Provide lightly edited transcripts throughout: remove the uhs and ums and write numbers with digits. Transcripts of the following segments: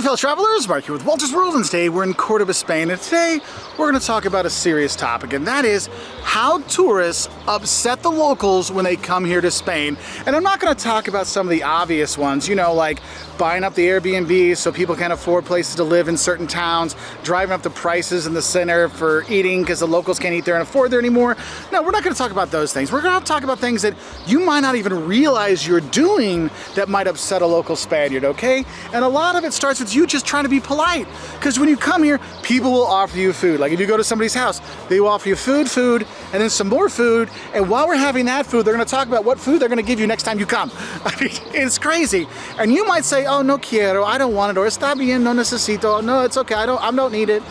fellow travelers, Mark here with Wolters World, and today we're in Cordoba, Spain, and today we're going to talk about a serious topic, and that is how tourists upset the locals when they come here to Spain. And I'm not going to talk about some of the obvious ones, you know, like buying up the Airbnbs so people can't afford places to live in certain towns, driving up the prices in the center for eating because the locals can't eat there and afford there anymore. No, we're not going to talk about those things. We're going to talk about things that you might not even realize you're doing that might upset a local Spaniard, okay? And a lot of it starts with you just trying to be polite, because when you come here, people will offer you food. Like if you go to somebody's house, they will offer you food, and then some more food, and while we're having that food, they're going to talk about what food they're going to give you next time you come. I mean, it's crazy. And you might say, oh, no quiero, I don't want it, or está bien, no necesito, no, it's okay, I don't need it.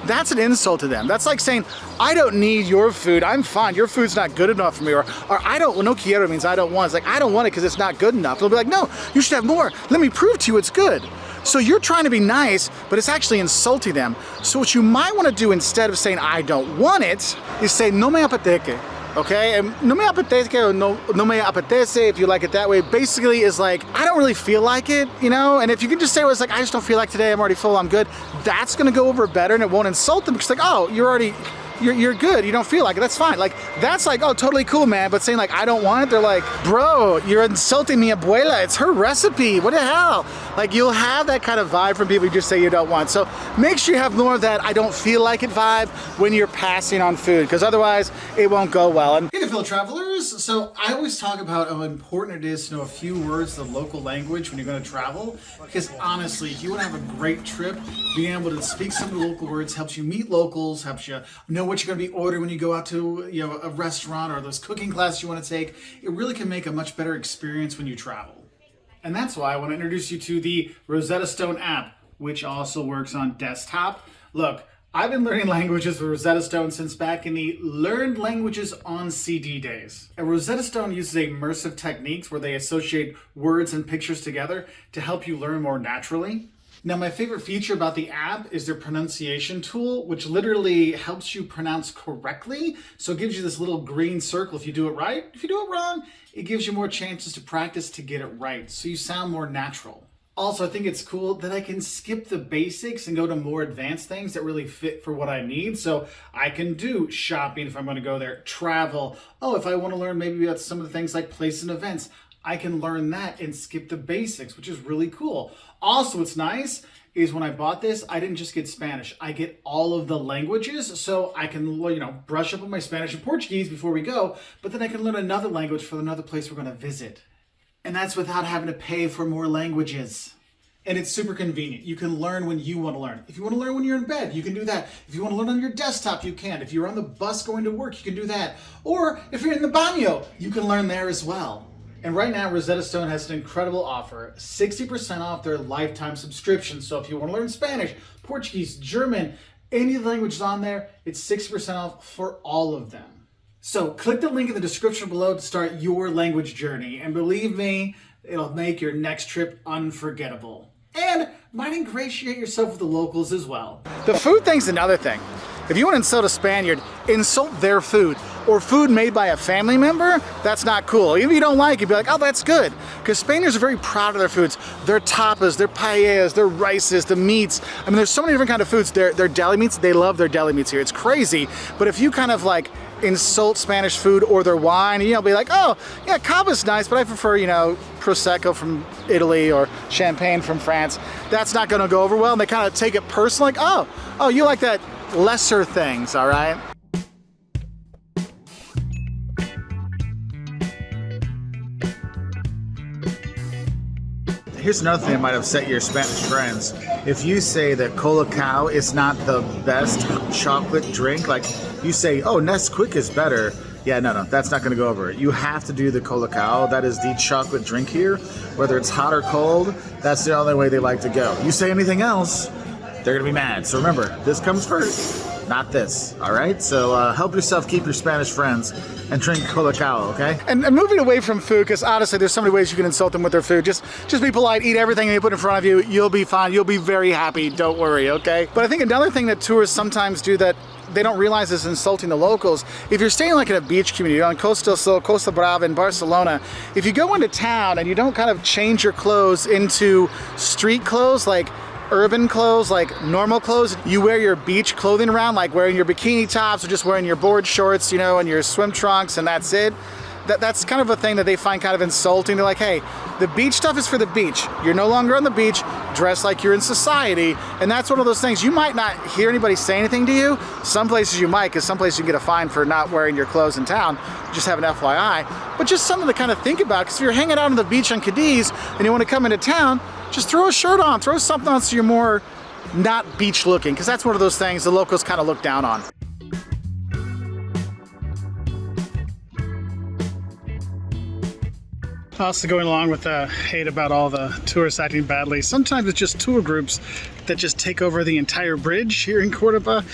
That's an insult to them. That's like saying, I don't need your food, I'm fine, your food's not good enough for me, or I don't, well, no quiero means I don't want. It's like, I don't want it because it's not good enough. They'll be like, no, you should have more. Let me prove to you it's good. So you're trying to be nice, but it's actually insulting them. So what you might want to do instead of saying, I don't want it, is say, no me apetece. Okay, and no me apetece or no me apetece, if you like it that way, basically is like, I don't really feel like it, you know? And if you can just say, well, it's like, I just don't feel like today, I'm already full, I'm good, that's gonna go over better and it won't insult them, because like, oh, you're good, you don't feel like it, that's fine. Like, that's like, oh, totally cool, man. But saying like, I don't want it, they're like, bro, you're insulting mi abuela, it's her recipe, what the hell? Like, you'll have that kind of vibe from people you just say you don't want. So make sure you have more of that I don't feel like it vibe when you're passing on food, because otherwise it won't go well. And hey, fellow travelers, so I always talk about how important it is to know a few words of the local language when you're going to travel, because honestly, if you want to have a great trip, being able to speak some of the local words helps you meet locals, helps you know what you're going to be ordering when you go out to, you know, a restaurant or those cooking classes you want to take. It really can make a much better experience when you travel. And that's why I want to introduce you to the Rosetta Stone app, which also works on desktop. Look, I've been learning languages with Rosetta Stone since back in the Learned Languages on CD days. And Rosetta Stone uses immersive techniques where they associate words and pictures together to help you learn more naturally. Now, my favorite feature about the app is their pronunciation tool, which literally helps you pronounce correctly. So it gives you this little green circle if you do it right. If you do it wrong, it gives you more chances to practice to get it right, so you sound more natural. Also, I think it's cool that I can skip the basics and go to more advanced things that really fit for what I need. So I can do shopping if I'm going to go there, travel. Oh, if I want to learn maybe about some of the things like places and events, I can learn that and skip the basics, which is really cool. Also, what's nice is when I bought this, I didn't just get Spanish. I get all of the languages, so I can, you know, brush up on my Spanish and Portuguese before we go, but then I can learn another language for another place we're going to visit. And that's without having to pay for more languages. And it's super convenient. You can learn when you want to learn. If you want to learn when you're in bed, you can do that. If you want to learn on your desktop, you can. If you're on the bus going to work, you can do that. Or if you're in the baño, you can learn there as well. And right now, Rosetta Stone has an incredible offer, 60% off their lifetime subscription. So if you want to learn Spanish, Portuguese, German, any of the languages on there, it's 60% off for all of them. So click the link in the description below to start your language journey. And believe me, it'll make your next trip unforgettable. And might ingratiate yourself with the locals as well. The food thing's another thing. If you want to insult a Spaniard, insult their food. Or food made by a family member, that's not cool. Even if you don't like it, be like, oh, that's good. Because Spaniards are very proud of their foods. Their tapas, their paellas, their rices, the meats. I mean, there's so many different kinds of foods. Their deli meats, they love their deli meats here. It's crazy. But if you kind of like insult Spanish food or their wine, you know, be like, oh, yeah, cava's nice, but I prefer, you know, Prosecco from Italy or Champagne from France. That's not gonna go over well. And they kind of take it personal, like, oh, you like that lesser things, all right? Here's another thing that might upset your Spanish friends. If you say that Colacao is not the best chocolate drink, like you say, oh, Nesquik is better. Yeah, no, that's not gonna go over. You have to do the Colacao. That is the chocolate drink here. Whether it's hot or cold, that's the only way they like to go. You say anything else, they're gonna be mad. So remember, this comes first, not this, all right? So help yourself keep your Spanish friends and drink Colacao, okay? And moving away from food, because honestly, there's so many ways you can insult them with their food. Just be polite, eat everything they put in front of you. You'll be fine, you'll be very happy, don't worry, okay? But I think another thing that tourists sometimes do that they don't realize is insulting the locals. If you're staying like in a beach community on Costa Brava in Barcelona, if you go into town and you don't kind of change your clothes into street clothes, like urban clothes, like normal clothes. You wear your beach clothing around, like wearing your bikini tops or just wearing your board shorts, you know, and your swim trunks, and that's it. That's kind of a thing that they find kind of insulting. They're like, hey, the beach stuff is for the beach. You're no longer on the beach, dress like you're in society. And that's one of those things, you might not hear anybody say anything to you. Some places you might, because some places you can get a fine for not wearing your clothes in town. Just have an FYI. But just something to kind of think about, because if you're hanging out on the beach on Cadiz and you want to come into town, just throw a shirt on, throw something on so you're more not beach looking, because that's one of those things the locals kind of look down on. Also going along with the hate about all the tourists acting badly, sometimes it's just tour groups that just take over the entire bridge here in Cordoba,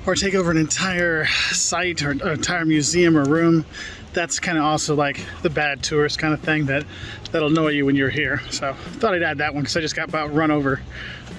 or take over an entire site or entire museum or room. That's kind of also like the bad tourist kind of thing that'll annoy you when you're here. So thought I'd add that one because I just got about run over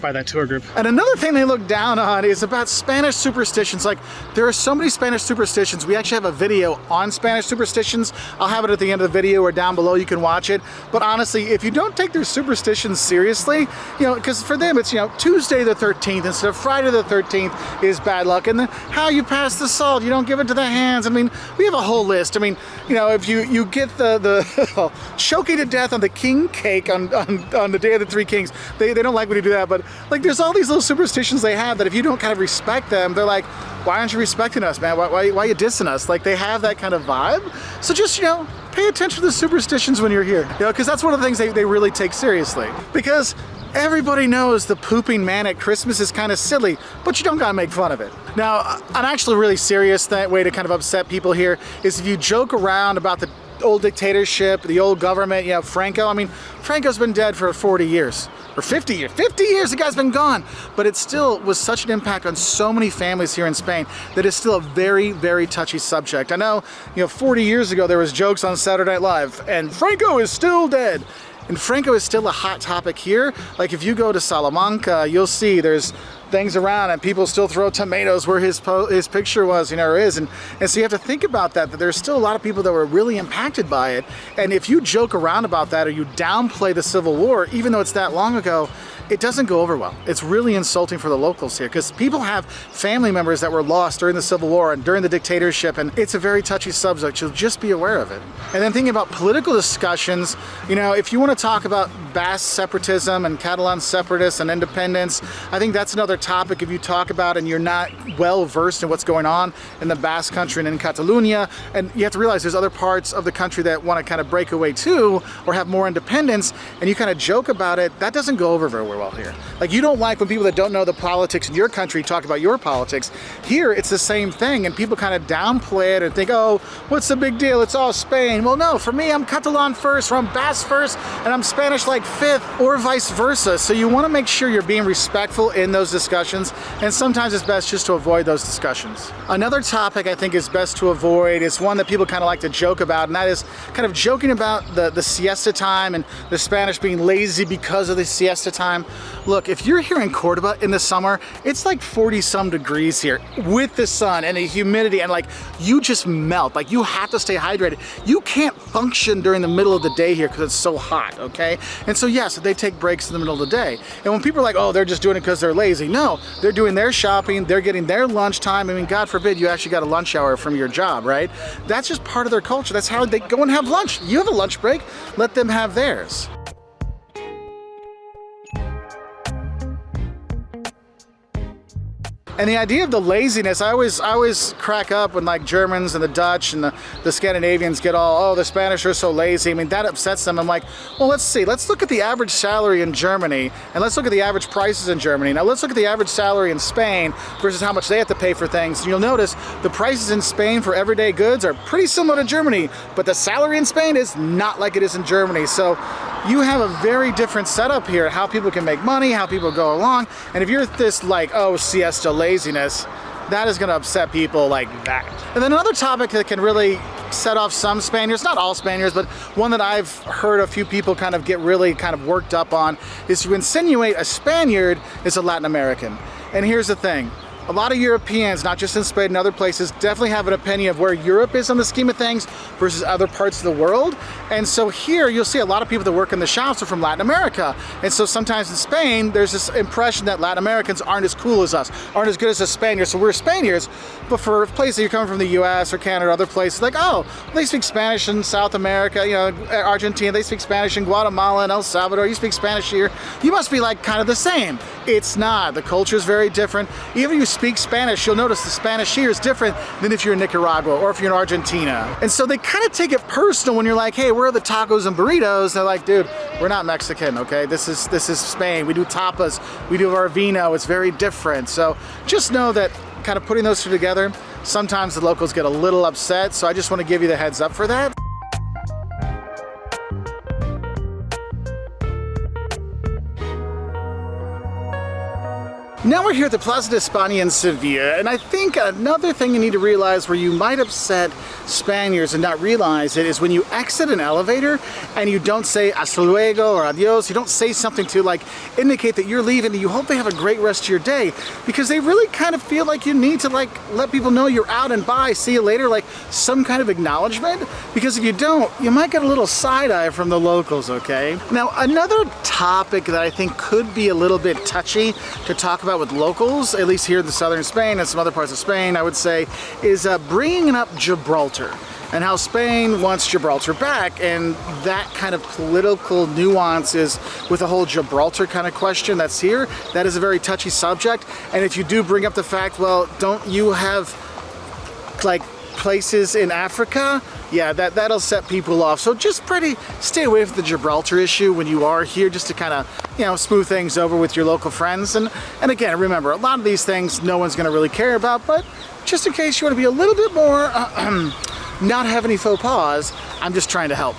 by that tour group. And another thing they look down on is about Spanish superstitions. Like, there are so many Spanish superstitions. We actually have a video on Spanish superstitions. I'll have it at the end of the video or down below, you can watch it. But honestly, if you don't take their superstitions seriously, you know, because for them it's, you know, Tuesday the 13th instead of Friday the 13th is bad luck. And then how you pass the salt, you don't give it to the hands. I mean, we have a whole list. I mean, you know, if you get the choking to death on the king cake on the Day of the Three Kings, they don't like when you do that. But like, there's all these little superstitions they have that if you don't kind of respect them, they're like, why aren't you respecting us, man? Why are you dissing us? Like, they have that kind of vibe. So just, you know, pay attention to the superstitions when you're here, you know, because that's one of the things they really take seriously. Because everybody knows the pooping man at Christmas is kind of silly, but you don't gotta make fun of it. Now, an actually really serious way to kind of upset people here is if you joke around about the old dictatorship, the old government, you know, Franco. I mean, Franco's been dead for 40 years. Or 50 years. 50 years the guy's been gone. But it still was such an impact on so many families here in Spain that it's still a very, very touchy subject. I know, you know, 40 years ago there was jokes on Saturday Night Live, and Franco is still dead. And Franco is still a hot topic here. Like, if you go to Salamanca, you'll see there's things around and people still throw tomatoes where his picture was, you know, or is. And so you have to think about that there's still a lot of people that were really impacted by it. And if you joke around about that or you downplay the Civil War, even though it's that long ago, it doesn't go over well. It's really insulting for the locals here because people have family members that were lost during the Civil War and during the dictatorship, and it's a very touchy subject, so just be aware of it. And then thinking about political discussions, you know, if you want to talk about Basque separatism and Catalan separatists and independence, I think that's another topic if you talk about and you're not well versed in what's going on in the Basque country and in Catalonia. And you have to realize there's other parts of the country that want to kind of break away too or have more independence, and you kind of joke about it. That doesn't go over very well here. Like, you don't like when people that don't know the politics in your country talk about your politics. Here it's the same thing, and people kind of downplay it and think, oh, what's the big deal? It's all Spain. Well, no, for me, I'm Catalan first, or I'm Basque first, and I'm Spanish like fifth, or vice versa. So you want to make sure you're being respectful in those discussions, and sometimes it's best just to avoid those discussions. Another topic I think is best to avoid is one that people kind of like to joke about, and that is kind of joking about the siesta time and the Spanish being lazy because of the siesta time. Look, if you're here in Cordoba in the summer, it's like 40-some degrees here with the sun and the humidity, and like, you just melt. Like, you have to stay hydrated. You can't function during the middle of the day here because it's so hot, okay? And so yes, they take breaks in the middle of the day. And when people are like, oh, they're just doing it because they're lazy. No, they're doing their shopping, they're getting their lunchtime. I mean, God forbid you actually got a lunch hour from your job, right? That's just part of their culture. That's how they go and have lunch. You have a lunch break, let them have theirs. And the idea of the laziness, I always crack up when like Germans and the Dutch and the Scandinavians get all, oh, the Spanish are so lazy. I mean, that upsets them. I'm like, well, let's see. Let's look at the average salary in Germany, and let's look at the average prices in Germany. Now let's look at the average salary in Spain versus how much they have to pay for things. And you'll notice the prices in Spain for everyday goods are pretty similar to Germany, but the salary in Spain is not like it is in Germany. So you have a very different setup here, how people can make money, how people go along. And if you're this like, oh, siesta laziness, that is going to upset people like that. And then another topic that can really set off some Spaniards, not all Spaniards, but one that I've heard a few people kind of get really kind of worked up on, is to insinuate a Spaniard is a Latin American. And here's the thing. a lot of Europeans, not just in Spain and other places, definitely have an opinion of where Europe is on the scheme of things versus other parts of the world. And so here you'll see a lot of people that work in the shops are from Latin America. And so sometimes in Spain, there's this impression that Latin Americans aren't as cool as us, aren't as good as the Spaniards. So we're Spaniards, but for places you're coming from the US or Canada or other places, like, oh, they speak Spanish in South America, you know, Argentina, they speak Spanish in Guatemala and El Salvador, you speak Spanish here. You must be like kind of the same. It's not. The culture is very different. Even if you speak Spanish, you'll notice the Spanish here is different than if you're in Nicaragua or if you're in Argentina. And so they kind of take it personal when you're like, hey, where are the tacos and burritos? They're like, dude, we're not Mexican, okay? This is Spain. We do tapas, we do our vino. It's very different. So just know that kind of putting those two together, sometimes the locals get a little upset. So I just want to give you the heads up for that. Now we're here at the Plaza de España in Sevilla, and I think another thing you need to realize where you might upset Spaniards and not realize it is when you exit an elevator and you don't say hasta luego or adios, you don't say something to like indicate that you're leaving and you hope they have a great rest of your day, because they really kind of feel like you need to like let people know you're out and bye, see you later, like some kind of acknowledgement, because if you don't, you might get a little side eye from the locals, okay? Now another topic that I think could be a little bit touchy to talk about with locals, at least here in the southern Spain and some other parts of Spain, I would say, is bringing up Gibraltar and how Spain wants Gibraltar back, and that kind of political nuances with the whole Gibraltar kind of question that's here. That is a very touchy subject, and if you do bring up the fact, well, don't you have like places in Africa? Yeah, that'll set people off. So just stay away from the Gibraltar issue when you are here, just to kind of, you know, smooth things over with your local friends. And again, remember, a lot of these things no one's going to really care about, but just in case you want to be a little bit more, not have any faux pas, I'm just trying to help.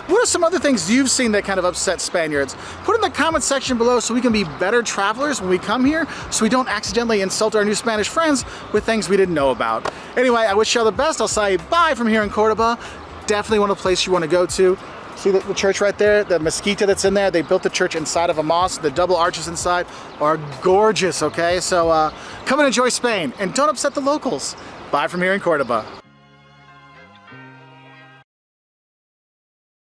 What are some other things you've seen that kind of upset Spaniards? Put in the comment section below so we can be better travelers when we come here, so we don't accidentally insult our new Spanish friends with things we didn't know about. Anyway, I wish you all the best. I'll say bye from here in Cordoba. Definitely one of the places you want to go to. See the church right there, the mezquita that's in there? They built the church inside of a mosque. The double arches inside are gorgeous, okay? So come and enjoy Spain, and don't upset the locals. Bye from here in Cordoba.